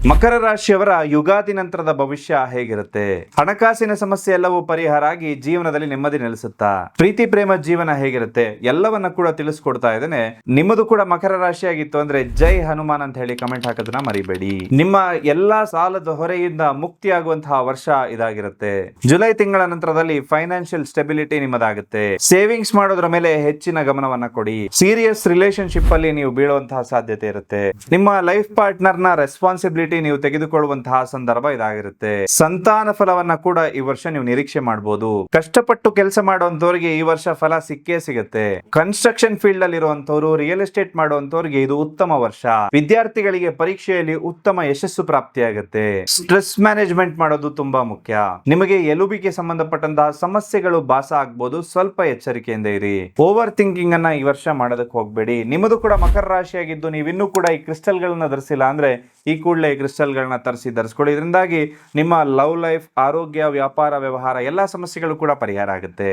ಮಕರ ರಾಶಿಯವರ ಯುಗಾದಿ ನಂತರದ ಭವಿಷ್ಯ ಹೇಗಿರುತ್ತೆ? ಹಣಕಾಸಿನ ಸಮಸ್ಯೆ ಎಲ್ಲವೂ ಪರಿಹಾರ ಆಗಿ ಜೀವನದಲ್ಲಿ ನೆಮ್ಮದಿ ನೆಲೆಸುತ್ತಾ? ಪ್ರೀತಿ ಪ್ರೇಮ ಜೀವನ ಹೇಗಿರುತ್ತೆ? ಎಲ್ಲವನ್ನ ಕೂಡ ತಿಳಿಸ್ಕೊಡ್ತಾ ಇದ್ದೇನೆ. ನಿಮ್ಮದು ಕೂಡ ಮಕರ ರಾಶಿಯಾಗಿತ್ತು ಅಂದ್ರೆ ಜೈ ಹನುಮಾನ್ ಅಂತ ಹೇಳಿ ಕಮೆಂಟ್ ಹಾಕೋದನ್ನ ಮರಿಬೇಡಿ. ನಿಮ್ಮ ಎಲ್ಲಾ ಸಾಲದ ಹೊರೆಯಿಂದ ಮುಕ್ತಿಯಾಗುವಂತಹ ವರ್ಷ ಇದಾಗಿರುತ್ತೆ. ಜುಲೈ ತಿಂಗಳ ನಂತರದಲ್ಲಿ ಫೈನಾನ್ಷಿಯಲ್ ಸ್ಟೆಬಿಲಿಟಿ ನಿಮ್ಮದಾಗುತ್ತೆ. ಸೇವಿಂಗ್ಸ್ ಮಾಡೋದ್ರ ಮೇಲೆ ಹೆಚ್ಚಿನ ಗಮನವನ್ನ ಕೊಡಿ. ಸೀರಿಯಸ್ ರಿಲೇಶನ್ಶಿಪ್ ಅಲ್ಲಿ ನೀವು ಬೀಳುವಂತಹ ಸಾಧ್ಯತೆ ಇರುತ್ತೆ. ನಿಮ್ಮ ಲೈಫ್ ಪಾರ್ಟ್ನರ್ ನ ರೆಸ್ಪಾನ್ಸಿಬಿಲಿಟಿ ನೀವು ತೆಗೆದುಕೊಳ್ಳುವಂತಹ ಸಂದರ್ಭ ಇದಾಗಿರುತ್ತೆ. ಸಂತಾನ ಫಲವನ್ನ ಕೂಡ ಈ ವರ್ಷ ನೀವು ನಿರೀಕ್ಷೆ ಮಾಡಬಹುದು. ಕಷ್ಟಪಟ್ಟು ಕೆಲಸ ಮಾಡುವಂತವರಿಗೆ ಈ ವರ್ಷ ಫಲ ಸಿಕ್ಕೇ ಸಿಗುತ್ತೆ. ಕನ್ಸ್ಟ್ರಕ್ಷನ್ ಫೀಲ್ಡ್ ಅಲ್ಲಿ ಇರುವಂತವರು, ರಿಯಲ್ ಎಸ್ಟೇಟ್ ಮಾಡುವಂತವರಿಗೆ ಇದು ಉತ್ತಮ ವರ್ಷ. ವಿದ್ಯಾರ್ಥಿಗಳಿಗೆ ಪರೀಕ್ಷೆಯಲ್ಲಿ ಉತ್ತಮ ಯಶಸ್ಸು ಪ್ರಾಪ್ತಿಯಾಗುತ್ತೆ. ಸ್ಟ್ರೆಸ್ ಮ್ಯಾನೇಜ್ಮೆಂಟ್ ಮಾಡೋದು ತುಂಬಾ ಮುಖ್ಯ. ನಿಮಗೆ ಎಲುಬಿಗೆ ಸಂಬಂಧಪಟ್ಟಂತಹ ಸಮಸ್ಯೆಗಳು ಭಾಸ ಆಗ್ಬಹುದು. ಸ್ವಲ್ಪ ಎಚ್ಚರಿಕೆಯಿಂದ ಇರಿ. ಓವರ್ ಥಿಂಕಿಂಗ್ ಅನ್ನ ಈ ವರ್ಷ ಮಾಡೋದಕ್ಕೆ ಹೋಗಬೇಡಿ. ನಿಮ್ಮದು ಕೂಡ ಮಕರ ರಾಶಿಯಾಗಿದ್ದು ನೀವಿನ್ನೂ ಕೂಡ ಈ ಕ್ರಿಸ್ಟಲ್ ಗಳನ್ನ ಧರಿಸಿಲ್ಲ ಅಂದ್ರೆ ಈ ಕೂಡಲೇ ಕ್ರಿಸ್ಟಲ್ ಗಳನ್ನ ಧರಿಸ್ಕೊಳ್ಳಿ. ಇದರಿಂದಾಗಿ ನಿಮ್ಮ ಲವ್ ಲೈಫ್, ಆರೋಗ್ಯ, ವ್ಯಾಪಾರ, ವ್ಯವಹಾರ ಎಲ್ಲಾ ಸಮಸ್ಯೆಗಳು ಕೂಡ ಪರಿಹಾರ ಆಗುತ್ತೆ.